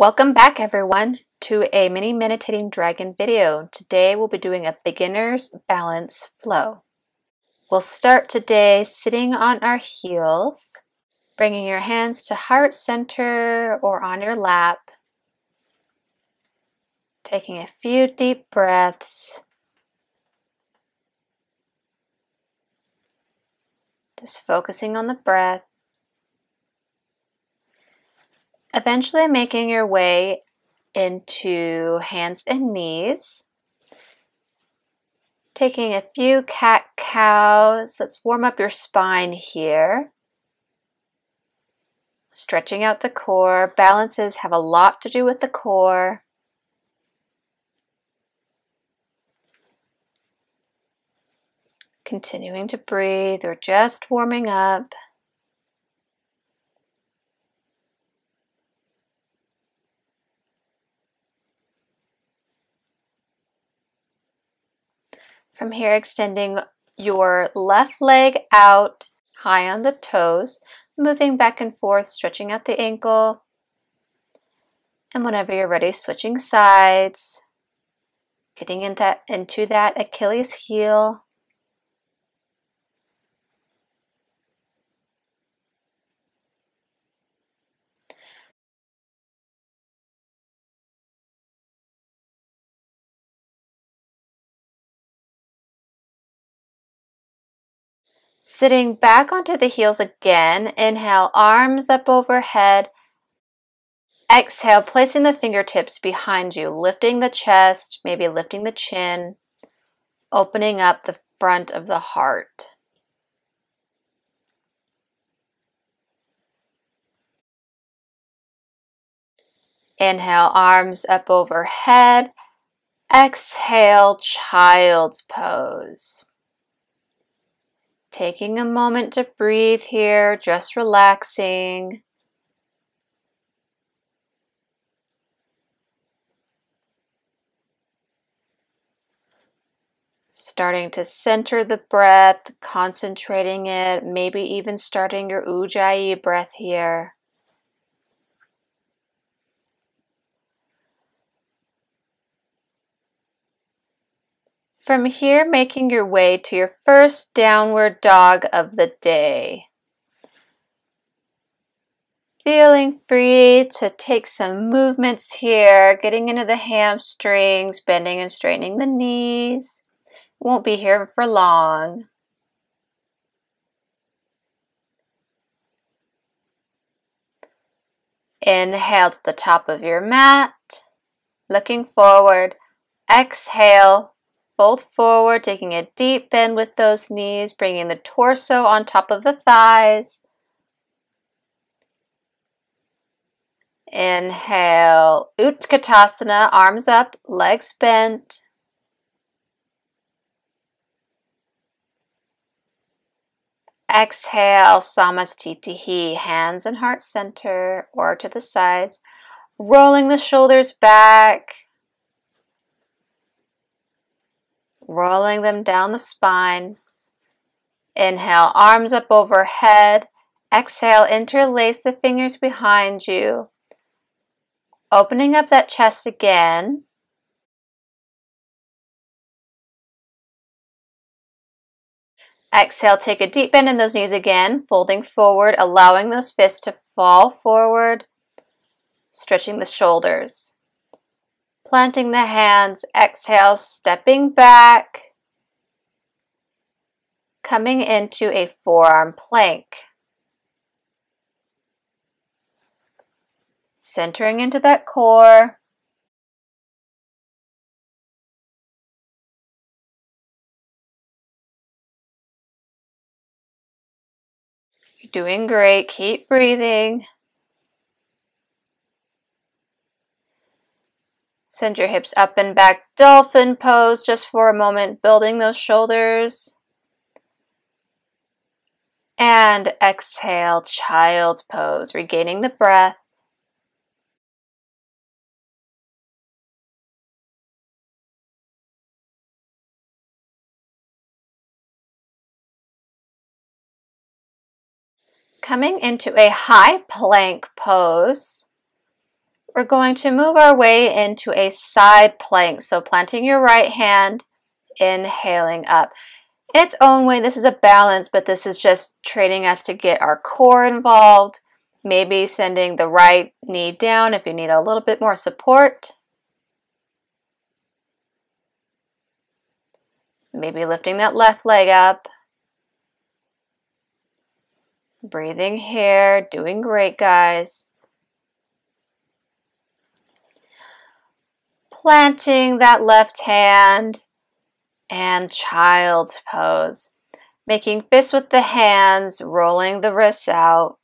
Welcome back everyone to a mini meditating dragon video. Today we'll be doing a beginner's balance flow. We'll start today sitting on our heels, bringing your hands to heart center or on your lap, taking a few deep breaths, just focusing on the breath. Eventually making your way into hands and knees. Taking a few cat-cows. Let's warm up your spine here. Stretching out the core. Balances have a lot to do with the core. Continuing to breathe or just warming up. From here, extending your left leg out high on the toes, moving back and forth, stretching out the ankle. And whenever you're ready, switching sides, getting into that Achilles heel. Sitting back onto the heels again. Inhale, arms up overhead. Exhale, placing the fingertips behind you, lifting the chest, maybe lifting the chin, opening up the front of the heart. Inhale, arms up overhead. Exhale, child's pose. Taking a moment to breathe here, just relaxing. Starting to center the breath, concentrating it, maybe even starting your ujjayi breath here. From here, making your way to your first downward dog of the day. Feeling free to take some movements here, getting into the hamstrings, bending and straightening the knees. Won't be here for long. Inhale to the top of your mat, looking forward. Exhale. Fold forward, taking a deep bend with those knees, bringing the torso on top of the thighs. Inhale, utthita, arms up, legs bent. Exhale, samastitihi, hands and heart center or to the sides. Rolling the shoulders back. Rolling them down the spine. Inhale, arms up overhead. Exhale, interlace the fingers behind you. Opening up that chest again. Exhale, take a deep bend in those knees again, folding forward, allowing those fists to fall forward, stretching the shoulders. Planting the hands, exhale, stepping back, coming into a forearm plank. Centering into that core. You're doing great, keep breathing. Send your hips up and back, dolphin pose just for a moment, building those shoulders. And exhale, child's pose, regaining the breath. Coming into a high plank pose. We're going to move our way into a side plank. So planting your right hand, inhaling up. In its own way, this is a balance, but this is just training us to get our core involved. Maybe sending the right knee down if you need a little bit more support. Maybe lifting that left leg up. Breathing here, doing great, guys. Planting that left hand and child's pose. Making fists with the hands, rolling the wrists out.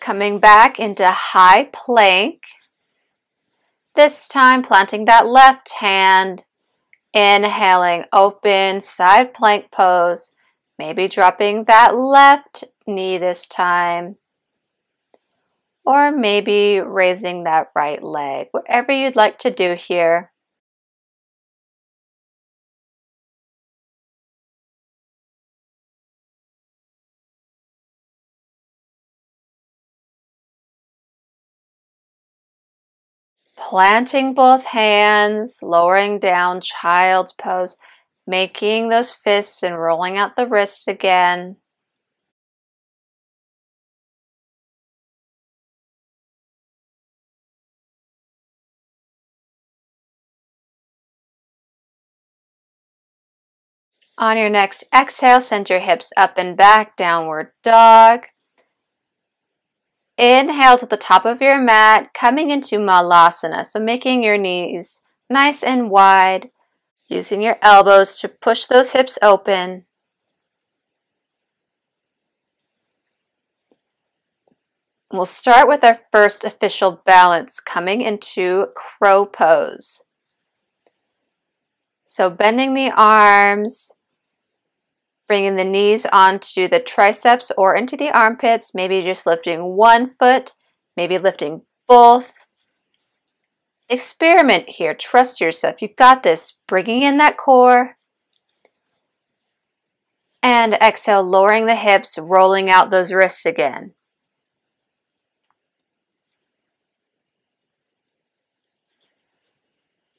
Coming back into high plank. This time planting that left hand, inhaling, open side plank pose. Maybe dropping that left knee this time. Or maybe raising that right leg, whatever you'd like to do here. Planting both hands, lowering down, child's pose, making those fists and rolling out the wrists again. On your next exhale, send your hips up and back, downward dog. Inhale to the top of your mat, coming into malasana. So making your knees nice and wide, using your elbows to push those hips open. We'll start with our first official balance, coming into crow pose. So bending the arms, bringing the knees onto the triceps or into the armpits, maybe just lifting one foot, maybe lifting both. Experiment here, trust yourself, you got this. Bringing in that core. And exhale, lowering the hips, rolling out those wrists again.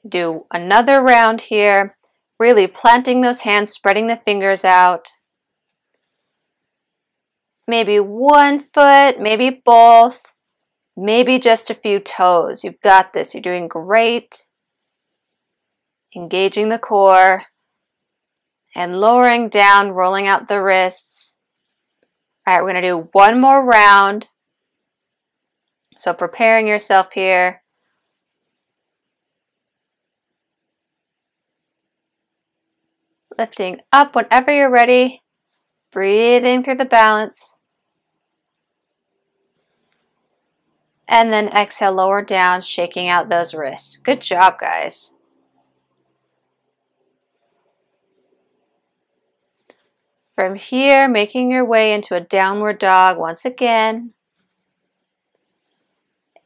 Do another round here, really planting those hands, spreading the fingers out. Maybe one foot, maybe both, maybe just a few toes. You've got this, you're doing great. Engaging the core and lowering down, rolling out the wrists. All right, we're going to do one more round. So preparing yourself here. Lifting up whenever you're ready. Breathing through the balance. And then exhale, lower down, shaking out those wrists. Good job, guys. From here, making your way into a downward dog once again.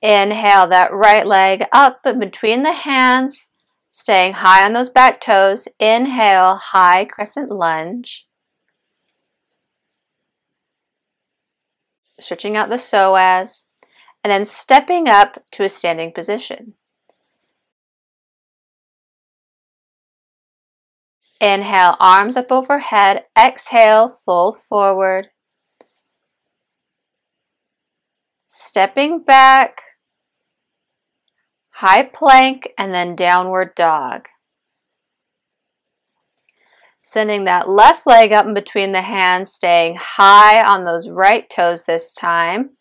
Inhale that right leg up and between the hands, staying high on those back toes. Inhale, high crescent lunge. Stretching out the psoas. And then stepping up to a standing position. Inhale, arms up overhead. Exhale, fold forward. Stepping back, high plank, and then downward dog. Sending that left leg up in between the hands, staying high on those right toes this time.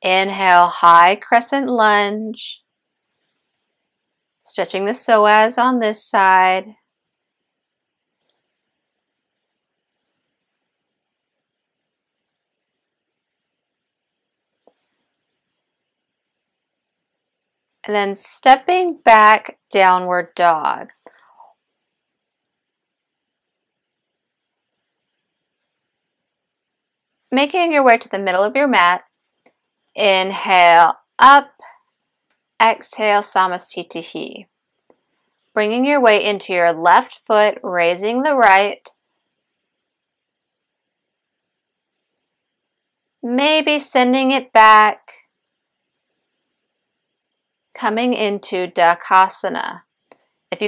Inhale, high crescent lunge. Stretching the psoas on this side. And then stepping back, downward dog. Making your way to the middle of your mat. Inhale, up. exhale, samastitihi. Bringing your weight into your left foot, raising the right. Maybe sending it back. Coming into dakasana. If you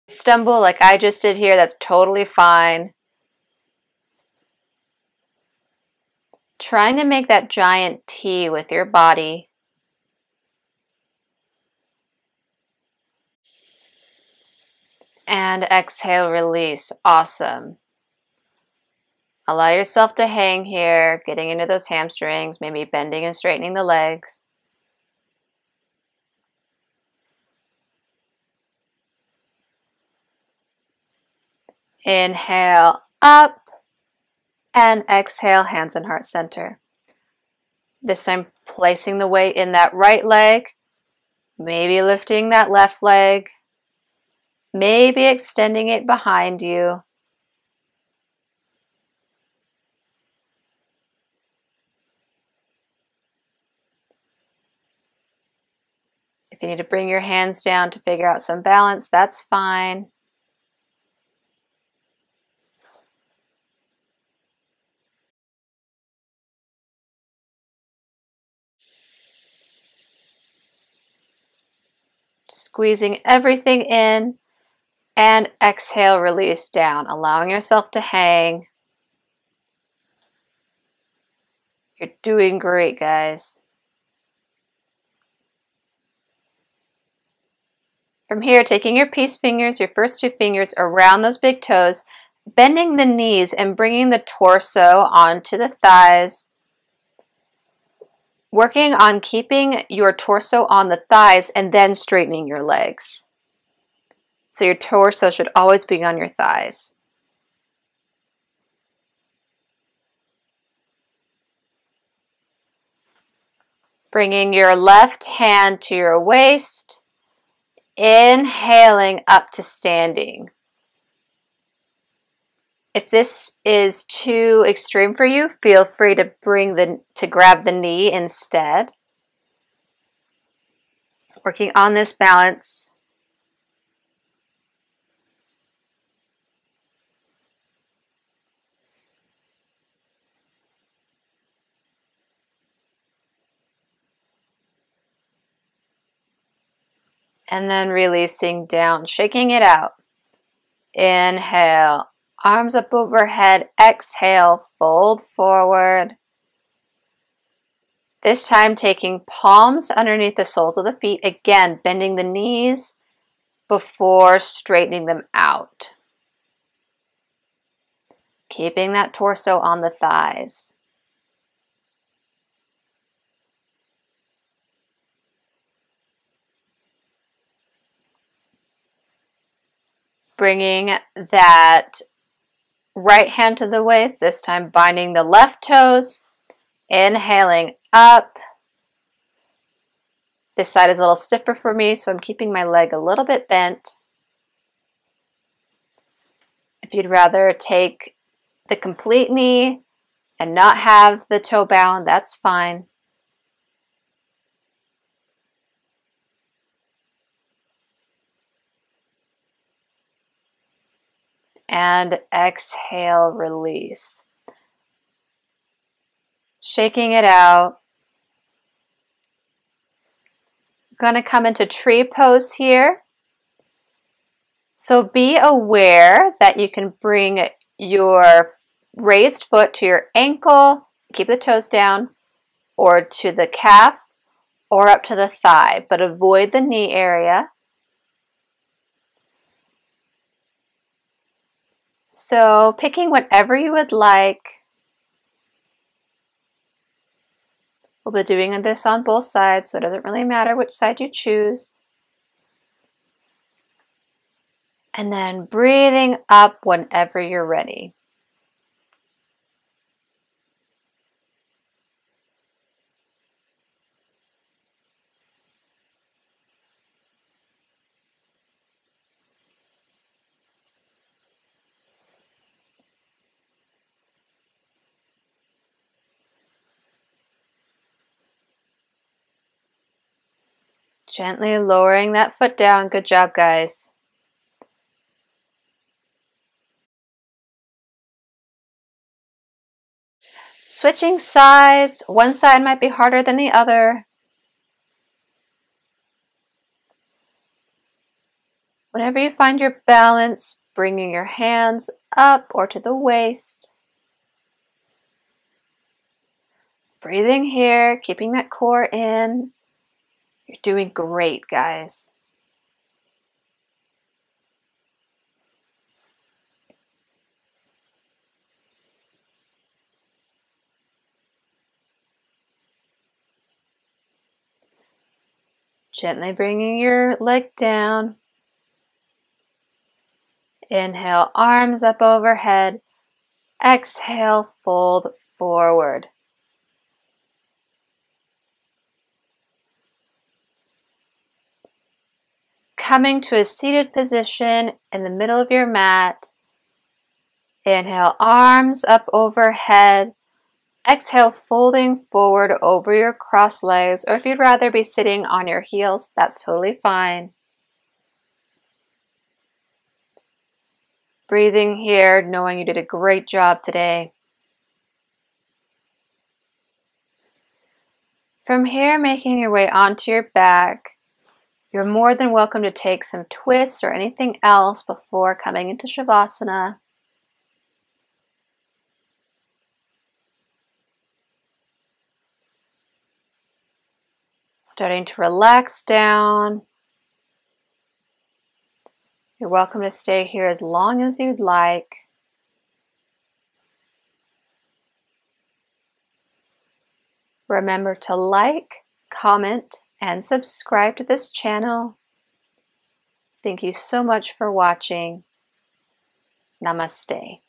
stumble like I just did here, that's totally fine. Trying to make that giant T with your body. And exhale, release. Awesome. Allow yourself to hang here, getting into those hamstrings, maybe bending and straightening the legs. Inhale up and exhale, hands in heart center. This time placing the weight in that right leg, maybe lifting that left leg, maybe extending it behind you. If you need to bring your hands down to figure out some balance, that's fine. Squeezing everything in and exhale, release down, allowing yourself to hang. You're doing great, guys. From here, taking your peace fingers, your first two fingers around those big toes, bending the knees and bringing the torso onto the thighs. Working on keeping your torso on the thighs and then straightening your legs. So your torso should always be on your thighs. Bringing your left hand to your waist. Inhaling up to standing. If this is too extreme for you, feel free to grab the knee instead. Working on this balance. And then releasing down, shaking it out. Inhale, arms up overhead. Exhale, fold forward. This time taking palms underneath the soles of the feet. Again, bending the knees before straightening them out. Keeping that torso on the thighs. Bringing that right hand to the waist, this time binding the left toes. Inhaling up. This side is a little stiffer for me, so I'm keeping my leg a little bit bent. If you'd rather take the complete knee and not have the toe bound, that's fine. And exhale, release. Shaking it out. Going to come into tree pose here. So be aware that you can bring your raised foot to your ankle, keep the toes down, or to the calf, or up to the thigh, but avoid the knee area. So picking whatever you would like. We'll be doing this on both sides, so it doesn't really matter which side you choose. And then breathing up whenever you're ready. Gently lowering that foot down. Good job, guys. Switching sides. One side might be harder than the other. Whenever you find your balance, bringing your hands up or to the waist. Breathing here, keeping that core in. You're doing great, guys. Gently bringing your leg down. Inhale, arms up overhead. Exhale, fold forward. Coming to a seated position in the middle of your mat. Inhale, arms up overhead. Exhale, folding forward over your crossed legs, or if you'd rather be sitting on your heels, that's totally fine. Breathing here, knowing you did a great job today. From here, making your way onto your back, you're more than welcome to take some twists or anything else before coming into Shavasana. Starting to relax down. You're welcome to stay here as long as you'd like. Remember to like, comment, and subscribe to this channel. Thank you so much for watching. Namaste.